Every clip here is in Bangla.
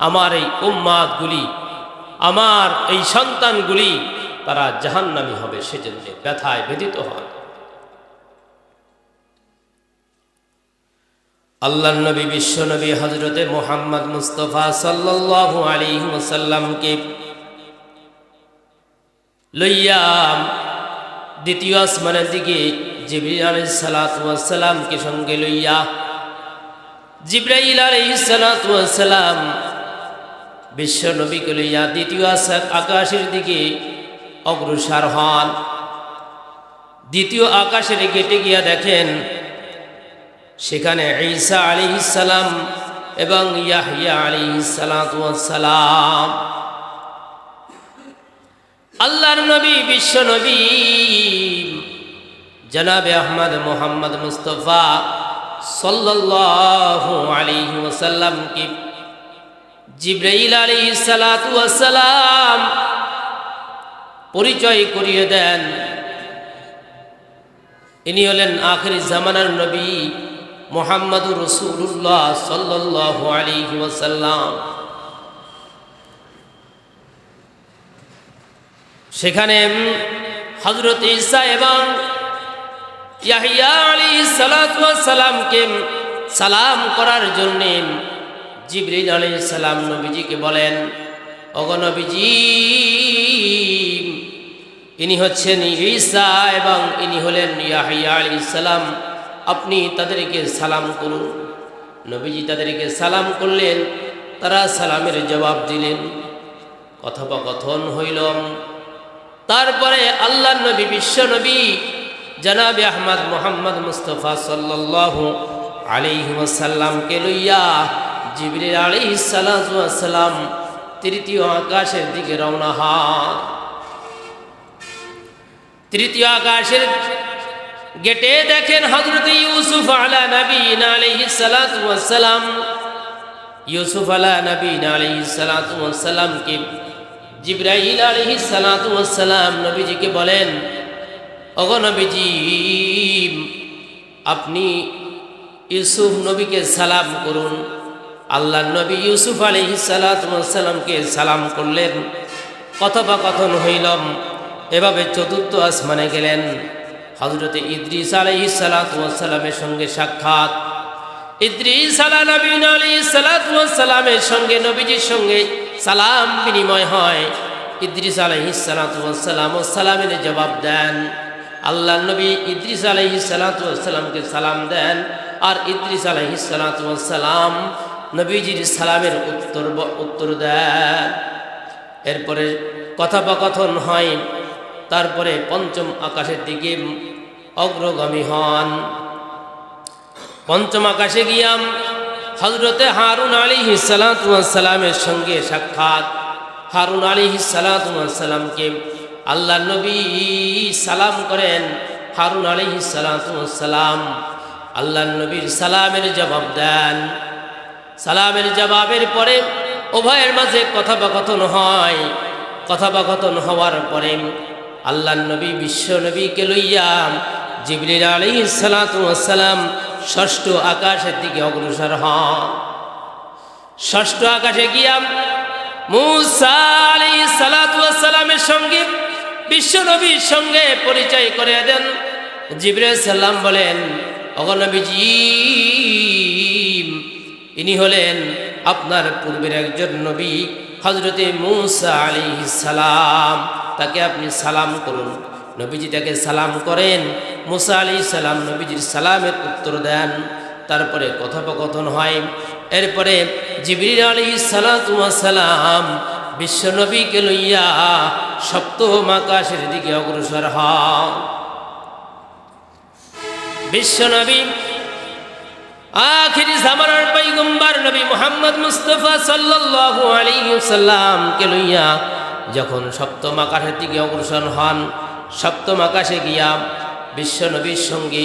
আমার এই উম্মাতগুলি, আমার এই সন্তানগুলি তারা জাহান্নামী হবে, সেজন্য ব্যথায় ব্যথিত হন। আল্লাহর নবী, বিশ্ব নবী হযরতে মুহাম্মদ মুস্তাফা সাল্লাল্লাহু আলাইহি ওয়াসাল্লামকে লইয়া দ্বিতীয় আসমানের দিকে জিবরিল আলাইহিস সালাতু ওয়াস সালামকে সঙ্গে লইয়া জিবরাইল আলাইহিস সালাতু ওয়াস সালাম বিশ্ব নবীকে লইয়া দ্বিতীয় আকাশের দিকে অগ্রসর হন। দ্বিতীয় আকাশের গেটে গিয়া দেখেন সেখানে ঈসা আলাইহিস সালাম এবং ইয়াহইয়া আলাইহিস সালাতু ওয়াস সালাম। আল্লাহর নবী, বিশ্ব নবী জনাবে আহমদ মুহাম্মদ মুস্তাফা সাল্লাল্লাহু আলাইহি ওয়াসাল্লামকে জিবরাইল আলাইহিস সালাতু ওয়াস সালাম পরিচয় করিয়ে দেন। ইনি হলেন আখির জামানার নবী মুহাম্মদুর রাসূলুল্লাহ সাল্লাল্লাহু আলাইহি ওয়াসাল্লাম। সেখানে হযরত ঈসা এবং ইয়াহইয়া আলাইহিস সালাতু ওয়াস সালামকে সালাম করার জন্য জিবরিল আলাইহিস সালাম নবীজিকে বলেন, ওগো নবীজি, ইনি হচ্ছেন ঈসা এবং ইনি হলেন ইয়াহইয়া আলাইহিস সালাম, আপনি তাদেরকে সালাম করুন। নবীজি তাদেরকে সালাম করলেন, তারা সালামের জবাব দিলেন। কথোপকথন হইল। তারপরে আল্লাহর নবী, বিশ্ব নবী জনাবে আহমদ মুহাম্মদ মুস্তাফা সাল্লাল্লাহু আলাইহি ওয়াসাল্লামকে লইয়া জিবরিল আলাইহিস সালাতু ওয়াস সালাম তৃতীয় আকাশের দিকে রওনা হন। তৃতীয় আকাশের গেটে দেখেন হযরত ইউসুফ আলা নবীনা আলাইহিস সালাতু ওয়াস সালাম। ইউসুফ আলা নবীনা আলাইহিস সালাতু ওয়াস সালামকে জিবরাইল আলাইহিস সালাতু ওয়াস সালাম নবীজিকে বলেন, ওগো নবীজি, আপনি ইউসুফ নবীকে সালাম করুন। আল্লাহর নবী ইউসুফ আলাইহিস সালাতু ওয়াস সালামকে সালাম করলেন। কথোপকথন হইল। এভাবে চতুর্থ আসমানে গেলেন। হযরতে ইদ্রিস আলাইহিস সালাতু ওয়াস সালামের সঙ্গে সাক্ষাৎ। ইদ্রিস আলাইহিস সালাতু ওয়াস সালামের সঙ্গে নবীজির সঙ্গে সালাম বিনিময় হয়। ইদ্রিস আলাইহিস সালাতু ওয়াস সালাম সালামের জবাব দেন। আল্লাহর নবী ইদ্রিস আলাইহিস সালাতু ওয়াস সালামকে সালাম দেন, আর ইদ্রিস আলাইহিস সালাতু ওয়াস সালাম নবীজির সালামের উত্তর দেন। এরপরে কথোপকথন হয়। তারপরে পঞ্চম আকাশের দিকে অগ্রগামী হন। পঞ্চম আকাশে গিয়া হযরতে হারুন আলাইহিস সালাতু ওয়াস সালামের সঙ্গে সাক্ষাৎ। হারুন আলাইহিস সালাতু ওয়াস সালামকে আল্লাহর নবী সালাম করেন। হারুন আলাইহিস সালাতু ওয়াস সালাম আল্লাহর নবীর সালামের জবাব দেন। সালামের জবাবের পরে উভয়ের মাঝে কথোপকথন হয়। কথোপকথন হওয়ার পরে আল্লাহর নবী, বিশ্ব নবীকে লইয়া জিবরিল আলাইহিস সালাতু ওয়াস সালাম ষষ্ঠ আকাশের দিকে অগ্রসর হন। ষষ্ঠ আকাশে গিয়া মূসা আলাইহিস সালাতু ওয়াস সালামের সঙ্গে বিশ্ব নবীর সঙ্গে পরিচয় করে দেন। জিবরাইল সালাম বলেন, ওগো নবীজি, ইনি হলেন আপনার পূর্বের একজন নবী হযরতে মূসা আলাইহিস সালাম, তাকে আপনি সালাম করুন। নবীজি তাকে সালাম করেন। মূসা আলাইহিস সালাম নবীজির সালামের উত্তর দেন। তারপরে কথোপকথন হয়। এরপরে জিবরিল আলাইহিস সালাতু ওয়াস সালাম বিশ্ব নবীকে লইয়া সপ্তম আকাশের দিকে অগ্রসর হন। বিশ্ব নবী আখির জামানার পয়গম্বর নবী মুহাম্মদ মুস্তাফা সাল্লাল্লাহু আলাইহি ওয়াসাল্লামকে লইয়া যখন সপ্তম আকাশের দিকে অগ্রসর হন, সপ্তম আকাশে গিয়া বিশ্ব নবীর সঙ্গে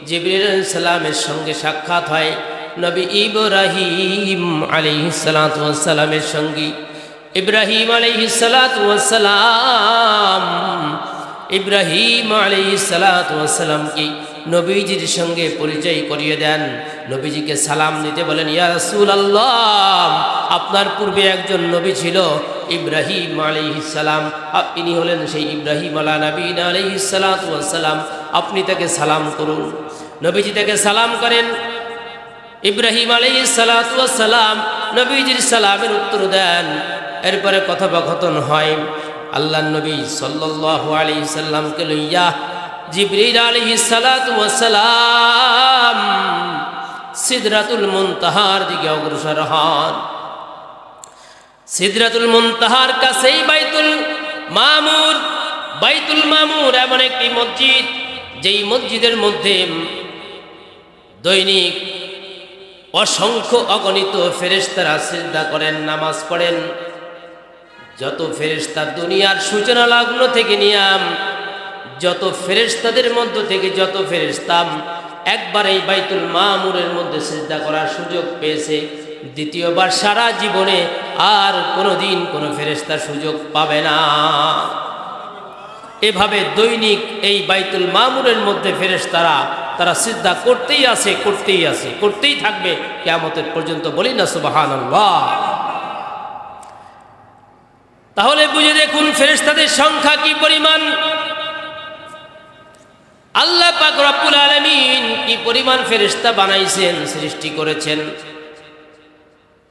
জিবরিল আলাইহিস সালামের সঙ্গে সাক্ষাৎ হয়। নবী ইব্রাহিম আলাইহিস সালাতু ওয়াস সালামের সঙ্গে ইব্রাহিম আলাইহিস সালাতু ওয়াস সালাম ইব্রাহিম আলাইহিস সালাতু ওয়াস সালামকে নবীজির সঙ্গে পরিচয় করিয়ে দেন। নবীজিকে সালাম দিতে বলেন, ইয়া রাসূলুল্লাহ, আপনার পূর্বে একজন নবী ছিল ইব্রাহিম আলাইহিস সালাম, আপনি হলেন সেই ইব্রাহিম আলা নবীনা আলাইহিস সালাতু ওয়াস সালাম, আপনি তাকে সালাম করুন। নবীজি তাকে সালাম করেন। ইব্রাহিম আলাইহিস সালাতু ওয়াস সালাম নবীজির সালামের উত্তর দেন। এরপরে কথোপকথন হয়। আল্লাহর নবী সাল্লাল্লাহু আলাইহি সাল্লামকে লইয়া জিবরিল আলাইহিস সালাতু ওয়াস সালাম সিদরাতুল মুনতাহার দিকে অগ্রসর হন। সিদরাতুল মুনতাহার কাছেই বাইতুল মামুর। বাইতুল মামুর এমন একটি মসজিদ, যেই মসজিদের মধ্যে দৈনিক অসংখ্য অগণিত ফেরেশতারা সিজদা করেন, নামাজ পড়েন। যত ফেরেশতা দুনিয়ার সূচনা লগ্ন থেকে নিয়াম, যত ফেরেশতাদের মধ্য থেকে যত ফেরেশতা একবার এই বাইতুল মামুরের মধ্যে সিজদা করার সুযোগ পেয়েছে, দ্বিতীয়বার সারা জীবনে আর কোনোদিন কোনো ফেরেশতা সুযোগ পাবে না। এভাবে দৈনিক এই বাইতুল মামুরের মধ্যে ফেরেশতারা তারা সিজদা করতেই আছে, করতেই আছে, করতেই থাকবে কিয়ামতের পর্যন্ত। বলি না সুবহানাল্লাহ। তাহলে বুঝে দেখুন ফেরেশতাদের সংখ্যা কি পরিমাণ। আল্লাহ পাক রব্বুল আলামিন কি পরিমাণ ফেরেশতা বানাইছেন, সৃষ্টি করেছেন।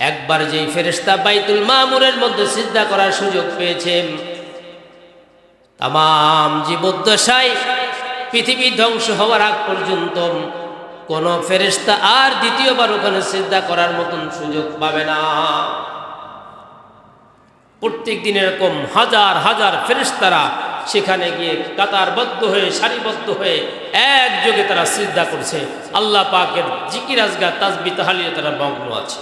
একবার যেই ফেরেশতা বাইতুল মামুরের মধ্যে সিজদা করার সুযোগ পেয়েছেন, তামাম জীবদ্দশায় পৃথিবী ধ্বংস হওয়ার আগ পর্যন্ত কোন ফেরেশতা আর দ্বিতীয়বার ওখানে সিজদা করার মতন সুযোগ পাবে না। প্রত্যেক দিন এরকম হাজার হাজার ফেরেশতারা সেখানে গিয়ে কাতারবদ্ধ হয়ে সারিবদ্ধ হয়ে একযোগে তারা সিজদা করছে। আল্লাহ পাকের জিকির আজগার তাসবিহ তাহলিলে তারা মগ্ন আছে।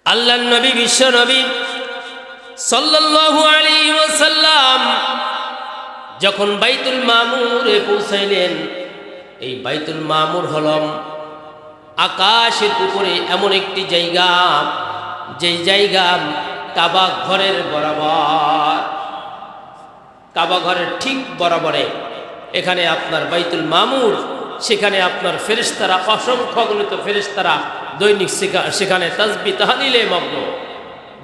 আল্লাহর নবী বিশ্ব নবী সাল্লাল্লাহু আলাইহি ওয়াসাল্লাম যখন বাইতুল মামুরে পৌঁছাইলেন, এই বাইতুল মামুর হল আকাশের উপরে এমন একটি জায়গা, যেই জায়গা কাবা ঘরের বরাবর, কাবা ঘরের ঠিক বরাবরে এখানে আপনার বাইতুল মামুর। সেখানে আপনার ফেরেশতারা অসংখ্য গণিত ফেরেশতারা দৈনিক সেখানে তাসবিহ তাহলিলে মগ্ন,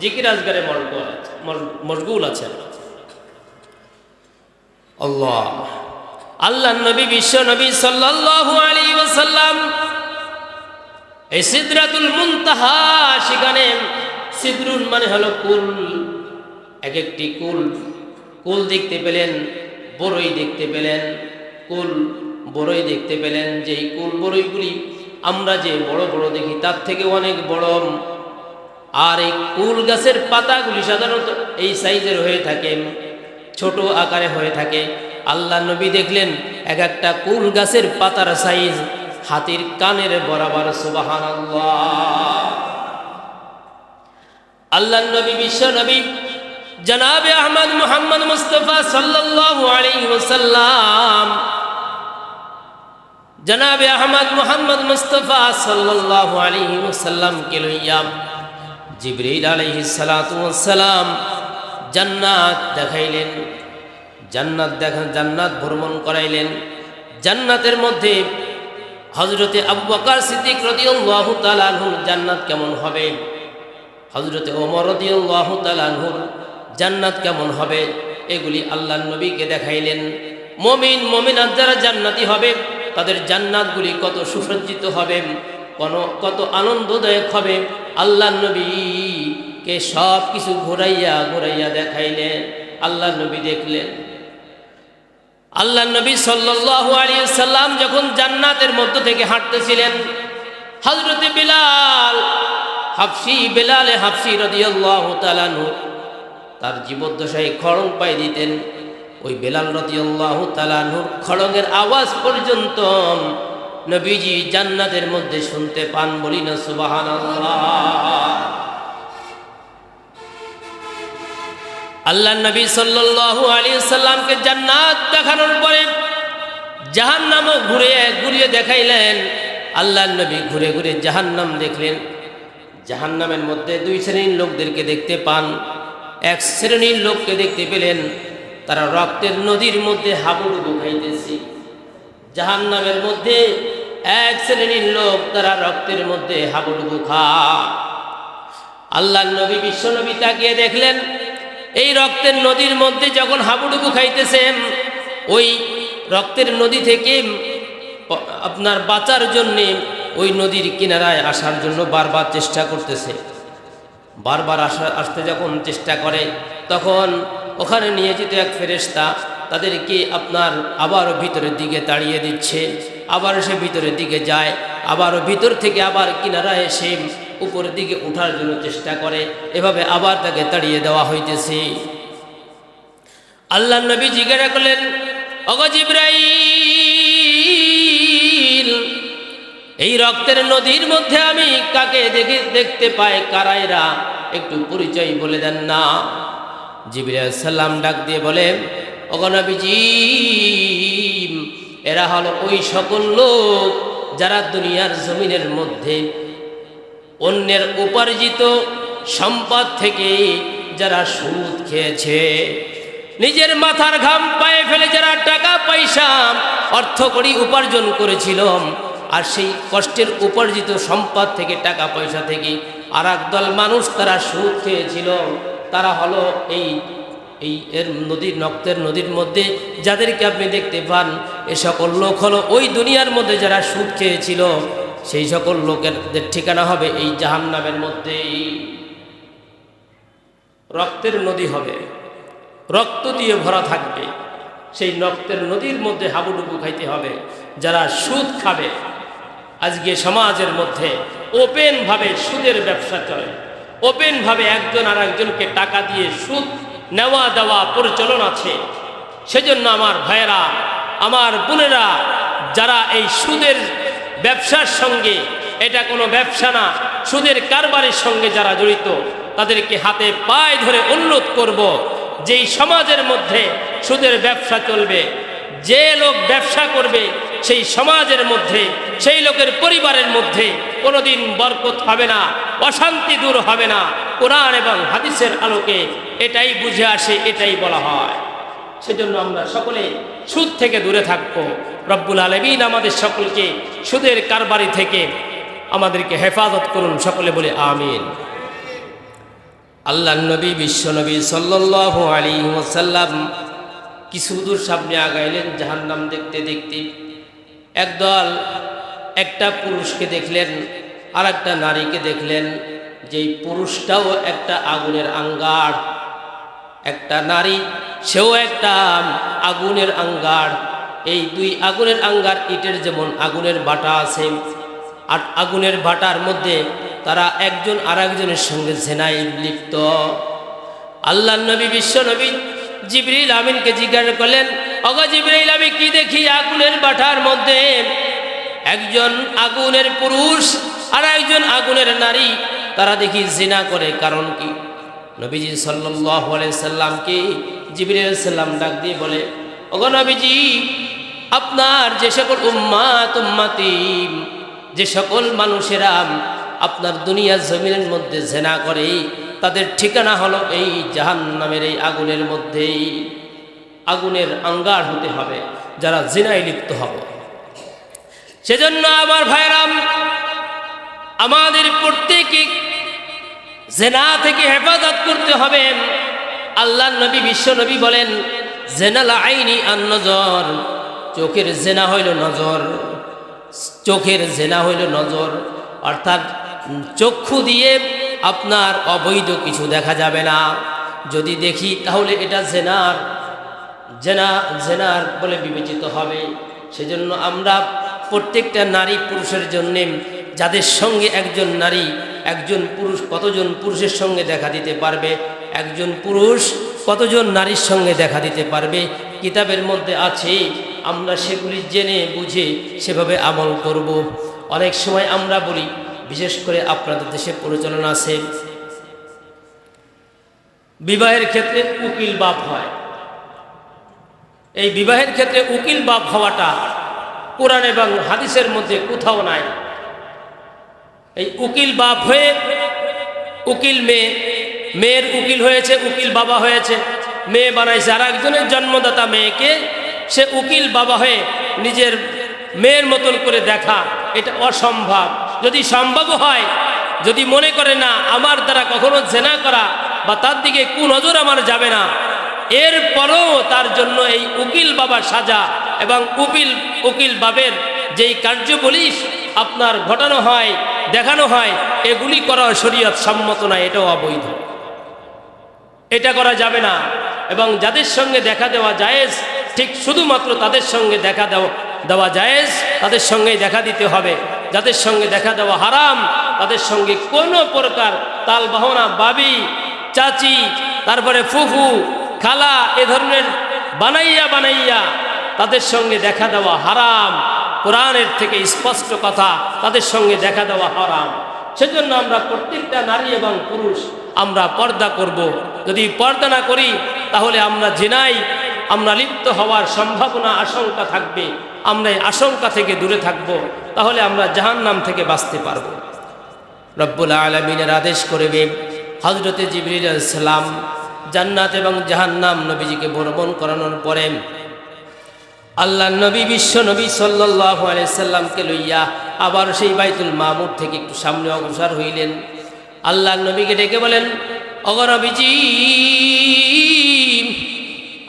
জিকির আজগারে মশগুল আছেন। আল্লাহ আল্লাহর নবী বিশ্ব নবী সাল্লাল্লাহু আলাইহি ওয়াসাল্লাম এই সিদরাতুল মুনতাহা, সেখানে সিদরুন মানে হলো কুল, এক একটি কুল। কুল দেখতে পেলেন, বড়ই দেখতে পেলেন, কুল বড়ই দেখতে পেলেন। যেই কুল বড়ইগুলি আমরা যে বড় বড় দেখি তার থেকে অনেক বড়। আর এই কুল গাছের পাতাগুলি সাধারণত এই সাইজের হয়ে থাকে, ছোট আকারে হয়ে থাকে। আল্লাহ নবী দেখলেন এক একটা কুল গাছের পাতার সাইজ হাতির কানের বরাবর। সুবহানাল্লাহ। আল্লাহ নবী বিশ্ব নবী জনাবে আহমদ মুহাম্মদ মুস্তাফা সাল্লাল্লাহু আলাইহি ওয়াসাল্লাম, জনাবে আহমদ মুহাম্মদ মুস্তাফা সাল্লাল্লাহু আলাইহি ওয়াসাল্লাম কে লইয়া জিবরিল আলাইহিস সালাতু ওয়াস সালাম জান্নাত দেখাইলেন। জান্নাত ভ্রমণ করাইলেন। জান্নাতের মধ্যে হযরতে আবু বকর সিদ্দিক রাদিয়াল্লাহু তাআলা আনহুর জান্নাত কেমন হবে, হযরতে ওমর রাদিয়াল্লাহু তাআলা আনহুর জান্নাত কেমন হবে, এগুলি আল্লাহর নবীকে দেখাইলেন। মুমিনাত যারা জান্নাতি হবে তাদের জান্নাতগুলি কত সুসজ্জিত হবে, কত আনন্দদায়ক হবে, আল্লাহর নবীকে সব কিছু ঘুরাইয়া ঘুরাইয়া দেখাইলেন। আল্লাহর নবী দেখলেন। আল্লাহর নবী সাল্লাল্লাহু আলাইহি সাল্লাম যখন জান্নাতের মধ্য থেকে হাঁটতেছিলেন, হযরতে বেলাল হাবশী রাদিয়াল্লাহু তাআলা আনহু তার জীবদ্দশায় খড়গ পাই দিতেন। ওই বেলাল রাদিয়াল্লাহু তাআলা আনহুর খড়গের আওয়াজ পর্যন্ত নবীজি জান্নাতের মধ্যে শুনতে পান। বলি না সুবহানাল্লাহ। আল্লাহর নবী সাল্লাল্লাহু আলাইহি সাল্লামকে জান্নাত দেখানোর পরে জাহান্নামও ঘুরিয়ে দেখাইলেন। আল্লাহর নবী ঘুরে ঘুরে জাহান্নাম দেখলেন। জাহান্নামের মধ্যে দুই শ্রেণীর লোকদেরকে দেখতে পান। এক শ্রেণীর লোককে দেখতে পেলেন তারা রক্তের নদীর মধ্যে হাবুডুবু খাইতেছে। জাহান্নামের মধ্যে এক শ্রেণীর লোক তারা রক্তের মধ্যে হাবুডুবু খায়। আল্লাহর নবী বিশ্বনবী তাকিয়ে দেখলেন এই রক্তের নদীর মধ্যে যখন হাবুডুবু খাইতেছেন, ওই রক্তের নদী থেকে আপনার বাঁচার জন্যে ওই নদীর কিনারায় আসার জন্য বারবার চেষ্টা করতেছে। বারবার আসতে যখন চেষ্টা করে, তখন ওখানে নিয়োজিত এক ফেরেশতা তাদেরকে আপনার আবারও ভিতরের দিকে তাড়িয়ে দিচ্ছে। আবার সে ভিতরের দিকে যায়, আবারও ভিতর থেকে আবার কিনারায় এসে উপরের দিকে ওঠার জন্য চেষ্টা করে। এভাবে আবার তাকে তাড়িয়ে দেওয়া হইতেছে। আল্লাহর নবী জিজ্ঞাসা করলেন, ওগো জিবরাইল, এই রক্তের নদীর মধ্যে আমি কাকে দেখতে পাই? কারাইরা একটু পরিচয় বলে দেন না। জিবরাইল আলাইহিস সালাম ডাক দিয়ে বলেন, ওগো নবীজি, এরা হলো ওই সকল লোক যারা দুনিয়ার জমিনের মধ্যে অন্যের উপার্জিত সম্পদ থেকে যারা সুদ খেয়েছে, নিজের মাথার ঘাম পায়ে ফেলে যারা টাকা পয়সা অর্থকড়ি উপার্জন করেছিল, আর সেই কষ্টের উপার্জিত সম্পদ থেকে টাকা পয়সা থেকে আর একদল মানুষ তারা সুদ খেয়েছিল। তারা হলো এই এর নদীর রক্তের নদীর মধ্যে যাদেরকে আপনি দেখতে পান, এ সকল লোক হলো ওই দুনিয়ার মধ্যে যারা সুদ খেয়েছিল। সেই সকল লোকের ঠিকানা হবে এই জাহান্নামের মধ্যেই। রক্তের নদী হবে, রক্ত দিয়ে ভরা থাকবে। সেই রক্তের নদীর মধ্যে হাবুডুবু খাইতে হবে যারা সুদ খাবে। আজকে সমাজের মধ্যে ওপেনভাবে সুদের ব্যবসা চলে, ওপেনভাবে একজন আর একজনকে টাকা দিয়ে সুদ নেওয়া দেওয়া প্রচলন আছে। সেজন্য আমার ভাইয়েরা, আমার বোনেরা, যারা এই সুদের ব্যবসার সঙ্গে, এটা কোনো ব্যবসা না, সুদের কারবারের সঙ্গে যারা জড়িত, তাদেরকে হাতে পায়ে ধরে অনুরোধ করব, যেই সমাজের মধ্যে সুদের ব্যবসা চলবে, যে লোক ব্যবসা করবে, সেই সমাজের মধ্যে, সেই লোকের পরিবারের মধ্যে কোনোদিন বরকত হবে না, অশান্তি দূর হবে না। কোরআন এবং হাদিসের আলোকে এটাই বুঝে আসে, এটাই বলা হয়। সেজন্য আমরা সকলে সুদ থেকে দূরে থাকবো। রব্বুল আলামিন আমাদের সকলকে সুদের কারবারি থেকে আমাদেরকে হেফাজত করুন, সকলে বলে আমিন। আল্লাহর নবী বিশ্বনবী সাল্লাল্লাহু আলাইহি ওয়াসাল্লাম কিছু দূর সামনে আগাইলেন। জাহান্নাম দেখতে দেখতে একদল একটা পুরুষকে দেখলেন, আর একটা নারীকে দেখলেন। যেই পুরুষটাও একটা আগুনের আঙ্গার, একটা নারী সেও একটা আগুনের আঙ্গার। এই দুই আগুনের আঙ্গার ইটের যেমন আগুনের বাটা আছে, আর আগুনের বাটার মধ্যে তারা একজন আর একজনের সঙ্গে জেনায় লিপ্ত। আল্লাহর নবী বিশ্বনবী জিবরিল আমিনকে জিজ্ঞাসা করলেন, ওগো জিবরিল, আমি কি দেখি আগুনের বাটার মধ্যে? একজন আগুনের পুরুষ আর একজন আগুনের নারী, তারা দেখি জিনা করে। কারণ কি? নবীজি সাল্লাল্লাহু আলাইহি সাল্লামকে জিবরিল আলাইহিস সালাম ডাক দিয়ে বলে, ওগো নবীজি, আপনার যে সকল উম্মতি, যে সকল মানুষেরা আপনার দুনিয়ার জমিনের মধ্যে জিনা করে, তাদের ঠিকানা হলো এই জাহান্নামের এই আগুনের মধ্যেই। আগুনের আঙ্গার হতে হবে যারা জিনায় লিপ্ত হবে। সেজন্য আমার ভাইরাম, আমাদের প্রত্যেকে জিনা থেকে হেফাজত করতে হবে। আল্লাহর নবী বিশ্বনবী বলেন, জিনাল আইনি আন নজর, চোখের জিনা হইল নজর। চোখের জিনা হইল নজর, অর্থাৎ চক্ষু দিয়ে আপনার অবৈধ কিছু দেখা যাবে না। যদি দেখি তাহলে এটা জেনার বলে বিবেচিত হবে। সেজন্য আমরা প্রত্যেকটা নারী পুরুষের জন্যে, যাদের সঙ্গে একজন নারী, একজন পুরুষ কতজন পুরুষের সঙ্গে দেখা দিতে পারবে, একজন পুরুষ কতজন নারীর সঙ্গে দেখা দিতে পারবে, কিতাবের মধ্যে আছে। আমরা সেগুলি জেনে বুঝে সেভাবে আমল করব। অনেক সময় আমরা বলি, বিশেষ করে আপনাদের দেশে প্রচলন আছে, বিবাহের ক্ষেত্রে উকিল বাপ হয়। এই বিবাহের ক্ষেত্রে উকিল বাপ হওয়াটা কোরআন এবং হাদিসের মধ্যে কোথাও নাই। এই উকিল বাপ হয়ে উকিল মেয়ের উকিল হয়েছে, উকিল বাবা হয়েছে, মেয়ে বানাইছে, আর একজনের জন্মদাতা মেয়েকে সে উকিল বাবা হয়ে নিজের মেয়ের মতন করে দেখা, এটা অসম্ভব। যদি সম্ভব হয়, যদি মনে করে না আমার দ্বারা কখনো জেনা করা বা তার দিকে কুনজর আমার যাবে না, এরপরও তার জন্য এই উকিল বাবার সাজা এবং উকিল বাবের যেই কার্যবলী আপনার ঘটানো হয়, দেখানো হয়, এগুলি করা শরীয়ত সম্মত না, এটাও অবৈধ, এটা করা যাবে না। এবং যাদের সঙ্গে দেখা দেওয়া জায়েজ, ঠিক শুধুমাত্র তাদের সঙ্গে দেখা দেওয়া জায়েজ, তাদের সঙ্গেই দেখা দিতে হবে। যাদের সঙ্গে দেখা দেওয়া হারাম, তাদের সঙ্গে কোনো প্রকার তাল বাহনা, বাবি, চাচি, তারপরে ফুফু, খালা, এ ধরনের বানাইয়া তাদের সঙ্গে দেখা দেওয়া হারাম। কোরআনের থেকে স্পষ্ট কথা, তাদের সঙ্গে দেখা দেওয়া হারাম। সেজন্য আমরা প্রত্যেকটা নারী এবং পুরুষ আমরা পর্দা করব। যদি পর্দা না করি তাহলে আমরা জিনায় আমরা লিপ্ত হওয়ার সম্ভাবনা, আশঙ্কা থাকবে। আমরা এই আশঙ্কা থেকে দূরে থাকব, তাহলে আমরা জাহান্নাম থেকে বাঁচতে পারব। রব্বুল আলামিনের আদেশ করবে, হযরতে জিবরিল আলাইহিস সালাম জান্নাত এবং জাহান্নাম নবীজিকে ভ্রমণ করানোর পরে আল্লাহ নবী, বিশ্ব নবী সাল্লাল্লাহু আলাইহি সাল্লামকে লইয়া আবার সেই বাইতুল মামুর থেকে একটু সামনে অগ্রসর হইলেন। আল্লাহ নবীকে ডেকে বলেন, ওগো নবীজি,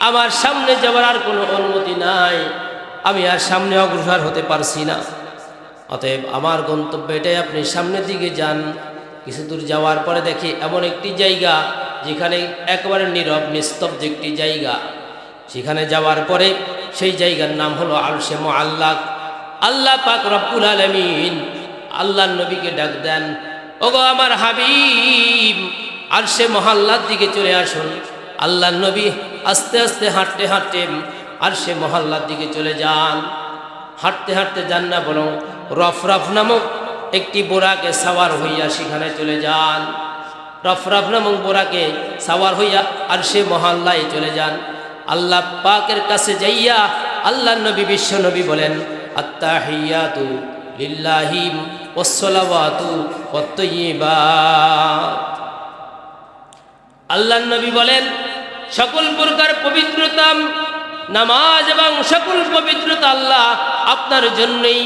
আমার সামনে যাওয়ার আর কোনো অনুমতি নাই, আমি আর সামনে অগ্রসর হতে পারছি না, অতএব আমার গন্তব্য এটাই, আপনি সামনের দিকে যান। কিছু দূর যাওয়ার পরে দেখি এমন একটি জায়গা যেখানে একেবারে নীরব নিস্তব্ধ একটি জায়গা। সেখানে যাওয়ার পরে সেই জায়গার নাম হলো আরশে মুআল্লাক। আল্লাহ পাক রব্বুল আলামিন আল্লাহর নবীকে ডাক দেন, ওগো আমার হাবিব, আরশে মুআল্লার দিকে চলে আসুন। আল্লাহর নবী আস্তে আস্তে হাঁটতে হাঁটতে আরশে মুআল্লার দিকে চলে যান। হাঁটতে হাঁটতে যান না, বরং রফরফ নামক একটি বোরাকে সাওয়ার হইয়া সেখানে চলে যান। রফরফ নামক বোরাকে সাওয়ার হইয়া আরশে মুআল্লায় চলে যান। আল্লাহ পাকের কাছে যাইয়া আল্লাহ নবী, বিশ্ব নবী বলেন, আত্তাহিয়াতু লিল্লাহি ওয়াসসালাওয়াতু ওয়াত-তাইয়্যিবাত। আল্লাহ নবী বলেন, সকল প্রকার পবিত্রতা, নামাজ এবং সকল পবিত্রতা আল্লাহ আপনার জন্যই।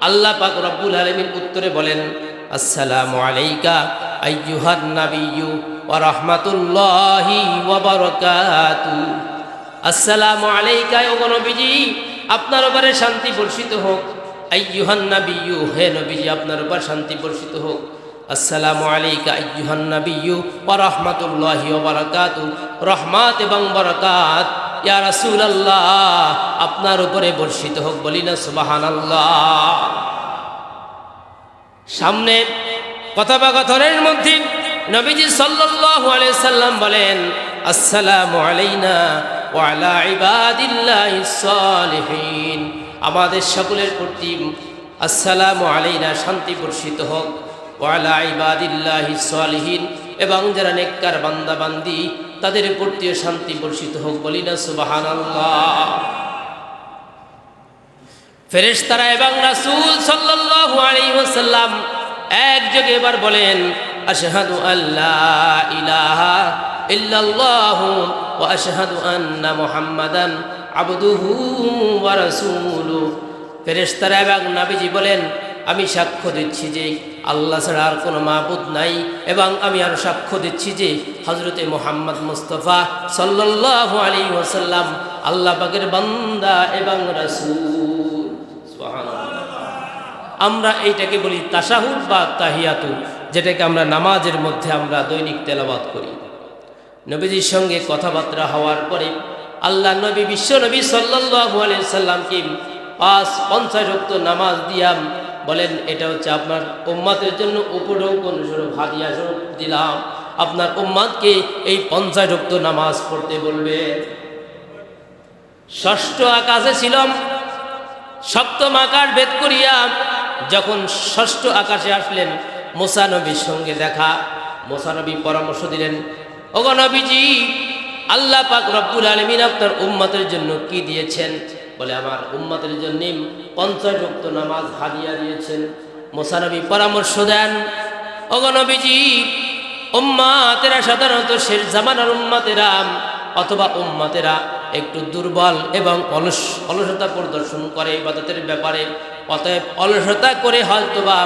আল্লাহ পাক রব্বুল আলামিন উত্তরে বলেন, আসসালামু আলাইকা আইয়ুহান নাবিয়্যু ওয়া রাহমাতুল্লাহি ওয়া বারাকাতুহু। আসসালামু আলাইকা, ও নবীজি, আপনার উপরে শান্তি বর্ষিত হোক। আইয়ুহান নাবিয়্যু, হে নবীজি, আপনার উপর শান্তি বর্ষিত হোক। আসসালামু আলাইকা আইয়ুহান নাবিয়্যু ওয়া রাহমাতুল্লাহি ওয়া বারাকাতুহু, রহমত এবং বরকাত ইয়া রাসূলুল্লাহ আপনার উপরে বর্ষিত হোক। বলি না সুবহানাল্লাহ। সামনে কথোপকথনের মধ্যে নবীজি সাল্লাল্লাহু আলাইহি সাল্লাম বলেন, আসসালামু আলাইনা ওয়া আলা ইবাদিল্লাহিস সালিহিন। আমাদের সকলের প্রতি আসসালামু আলাইনা, শান্তি বর্ষিত হোক, ওয়া আলা ইবাদিল্লাহিস সালিহিন, এবং যারা নেককার বান্দা বান্দি তাদের প্রতিও শান্তি বর্ষিত হোক। বলি না সুবহানাল্লাহ। ফেরেশতারা এবং রাসূল সাল্লাল্লাহু আলাইহি ওয়াসাল্লাম একযোগে এবার বলেন, আশহাদু আল্লা ইলাহা ইল্লাল্লাহু ওয়া আশহাদু আন্না মুহাম্মাদান আবদুহু ওয়া রাসূলুহু। ফেরেশতারা এবং নবীজি বলেন, আমি সাক্ষ্য দিচ্ছি যে আল্লাহ ছাড়া আর কোনো মাবুদ নাই, এবং আমি আর সাক্ষ্য দিচ্ছি যে হযরতে মুহাম্মদ মুস্তাফা সাল্লাল্লাহু আলাইহি ওয়াসাল্লাম আল্লাহ পাকের বান্দা এবং রাসূল। সুবহানাল্লাহ। আমরা এইটাকে বলি তাশাহুদ বা তাহিয়াতু, যেটাকে আমরা নামাজের মধ্যে আমরা দৈনিক তেলাওয়াত করি। নবীজির সঙ্গে কথাবার্তা হওয়ার পরে আল্লাহ নবী, বিশ্ব নবী সাল্লাল্লাহু আলাইহি সাল্লামকে 50 ওয়াক্ত নামাজ দিয়াম। বলেন, এটা হচ্ছে আপনার উম্মতের জন্য উপঢৌকন স্বরূপ, হাদিয়া স্বরূপ দিলাম। আপনার উম্মতকে এই 50 ওয়াক্ত নামাজ পড়তে বলবে। ষষ্ঠ আকাশে ছিলাম, সপ্তম আকাশ ভেদ করিয়া যখন ষষ্ঠ আকাশে আসলেন, মুসা নবীর সঙ্গে দেখা। মুসা নবী পরামর্শ দিলেন, ওগো নবীজি, আল্লাহ পাক রব্বুল আলামিন আপনার উম্মতের জন্য কি দিয়েছেন? বলে, আমার উম্মতের জন্য 50 ওয়াক্ত নামাজ হাদিয়া দিয়েছেন। মুসা নবী পরামর্শ দেন, ওগো নবীজি, উম্মতেরা সাধারণত শেষ জামানার উম্মতেরা অথবা উম্মতেরা একটু দুর্বল এবং অলসতা প্রদর্শন করে ইবাদতের ব্যাপারে। অতএব অলসতা করে হয়তোবা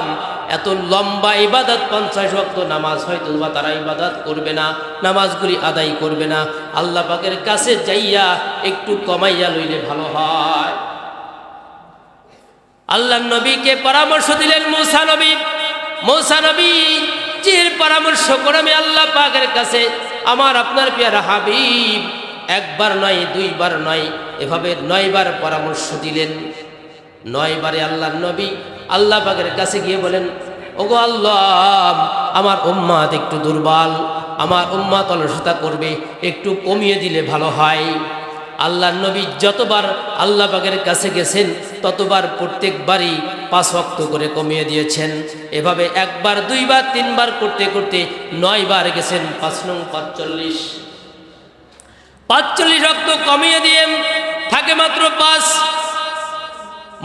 এত লম্বা ইবাদত 50 ওয়াক্ত নামাজ হয়তোবা তারা ইবাদত করবে না, নামাজগুলি আদায় করবে না। আল্লাহ পাকের কাছে যাইয়া একটু কমাইয়া লইলে ভালো হয়। আল্লাহ নবীকে পরামর্শ দিলেন মূসা নবী জির পরামর্শ করে আমি আল্লাহ পাকের কাছে আমার আপনার পেয়ারা হাবিব একবার নয় দুইবার নয় এভাবে 9 বার পরামর্শ দিলেন। 9 বারে আল্লাহ নবী আল্লাহ পাকের কাছে গিয়ে বলেন, ওগো আল্লাহ, আমার উম্মাত একটু দুর্বল, আমার উম্মাত অলসতা করবে, একটু কমিয়ে দিলে ভালো হয়। আল্লাহ নবী যতবার আল্লাহ পাকের কাছে গেছেন ততবার প্রত্যেকবারই 5 ওয়াক্ত করে কমিয়ে দিয়েছেন। এভাবে একবার দুইবার তিনবার করতে করতে 9 বার গেছেন। 5 নং 45 ওয়াক্ত কমিয়ে দিয়ে থাকে মাত্র 5।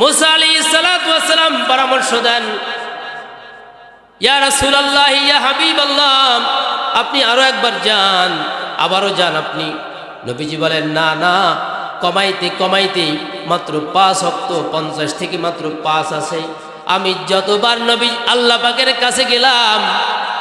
মূসা আলাইহিস সালাতু ওয়াস সালাম পরামর্শ দেন, ইয়া রাসূলুল্লাহ, ইয়া হাবিবাল্লাহ, আপনি আরো একবার যান, আবারও যান আপনি। নবীজি বলেন, না না, কমাইতে কমাইতে মাত্র 5 ওয়াক্ত 50 থেকে মাত্র 5 আছে। আমি যতবার নবী আল্লাহ পাকের কাছে গেলাম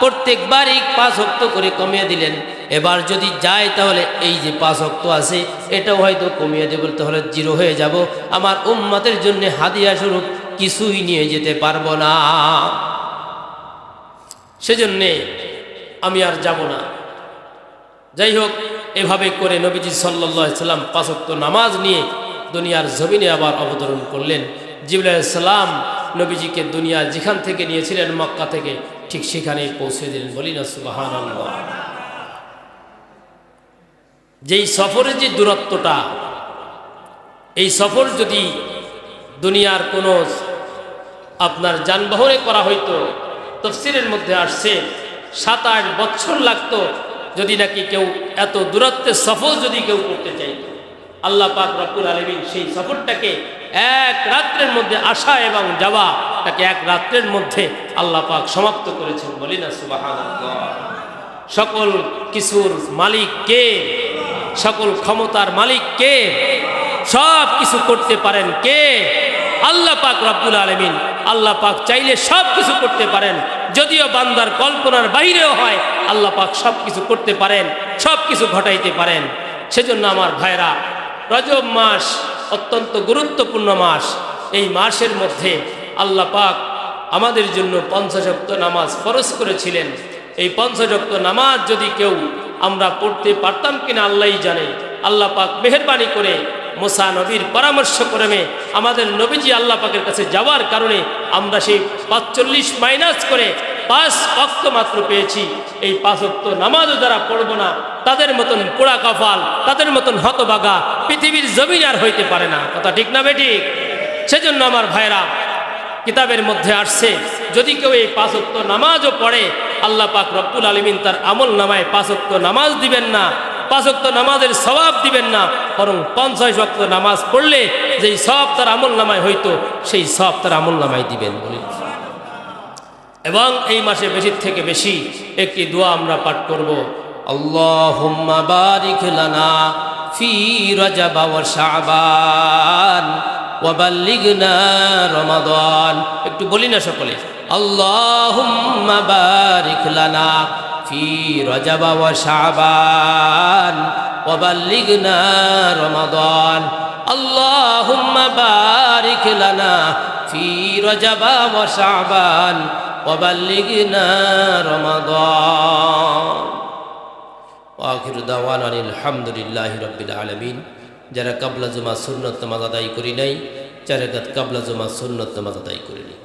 প্রত্যেকবারই 5 ওয়াক্ত করে কমিয়ে দিলেন। এবার যদি যায় তাহলে এই যে 5 ওয়াক্ত আছে এটাও হয়তো কমিয়ে দেব, তাহলে 0 হয়ে যাব। আমার উম্মতের জন্য হাদিয়া স্বরূপ কিছুই নিয়ে যেতে পারবো না, সেজন্যে আমি আর যাব না। যাই হোক, এভাবে করে নবীজি সাল্লাল্লাহু আলাইহি সাল্লাম 5 ওয়াক্ত নামাজ নিয়ে দুনিয়ার জমিনে আবার অবতরণ করলেন। জিবরাইল আলাইহিস সালাম নবীজিকে দুনিয়া যেখান থেকে নিয়েছিলেন মক্কা থেকে ঠিক সেখানেই পৌঁছে দিলেন। বলি না সুবহানাল্লাহ। যেই সফরের যে দূরত্বটা, এই সফর যদি দুনিয়ার কোনো আপনার যানবাহনে করা হইতো, তাফসীরের মধ্যে আসছে 7-8 বছর লাগতো যদি নাকি কেউ এত দূরত্বের সফর যদি কেউ করতে চাইত। আল্লাহ পাক রব্বুল আলামিন সেই সফরটাকে 1 রাত্রের মধ্যে আসা এবং যাওয়া তাকে 1 রাত্রের মধ্যে আল্লাহ পাক সমাপ্ত করেছেন। বলি না সুবহানাল্লাহ। সকল কিছুর মালিক কে? সকল ক্ষমতার মালিক কে? সব কিছু করতে পারেন কে? আল্লাহ পাক রব্বুল আলামিন। আল্লাহ পাক চাইলে সব কিছু করতে পারেন, যদিও বান্দার কল্পনার বাইরেও হয়। আল্লাহ পাক সব কিছু করতে পারেন, সব কিছু ঘটাইতে পারেন। সেজন্য আমার ভাইরা, রজব মাস অত্যন্ত গুরুত্বপূর্ণ মাস। এই মাসের মধ্যে আল্লাহ পাক আমাদের জন্য 50 ওয়াক্ত নামাজ ফরজ করেছিলেন। এই 50 ওয়াক্ত নামাজ যদি কেউ আমরা পড়তে পারতাম কিনা আল্লাহই জানে। আল্লাহ পাক মেহেরবানি করে মুসা নবীর পরামর্শক্রমে আমাদের নবীজি আল্লাহ পাকের কাছে যাওয়ার কারণে আমরা সেই 45 মাইনাস করে 5 ওয়াক্ত মাত্র পেয়েছি। এই 5 ওয়াক্ত নামাজও যারা পড়ব না তাদের মতন পোড়া কপাল, তাদের মতন হতভাগা পৃথিবীর জমিন আর হইতে পারে না। কথা ঠিক না বেঠিক? সেজন্য আমার ভাইরা, কিতাবের মধ্যে আসছে যদি কেউ এই 5 ওয়াক্ত নামাজও পড়ে আল্লাহ পাক রব্বুল আলামিন তার আমল নামায় 5 ওয়াক্ত নামাজ দিবেন না, 5 ওয়াক্ত নামাজের সওয়াব দিবেন না, বরং 50 ওয়াক্ত নামাজ পড়লে যেই সওয়াব তার আমল নামায় হইতো সেই সওয়াব তার আমল নামায় দিবেন। বলি। এবং এই মাসে বেশি থেকে বেশি একটি দোয়া আমরা পাঠ করব, আল্লাহুম্মা বারিক লানা ফি রজব ওয়া শাবান ওয়া বাল্লিগনা রমাদান। একটু বলি না সকলে, আল্লাহুম্মা বারিক লানা ফি রজব ওয়া শাবান ওয়া বাল্লিগনা রমাদান। আল্লাহুম্মা বারিক লানা ফি রজব ওয়া শাবান ওয়া বাল্লিগনা রমাদান। ওয়া আখিরু দাওয়ানা আলহামদুলিল্লাহি রাব্বিল আলামিন। যারা কাবলা জুমা সুন্নত নামাজ আদায় করি নাই, 4 রাকাত কাবলা জুমা সুন্নত নামাজ আদায় করি নাই।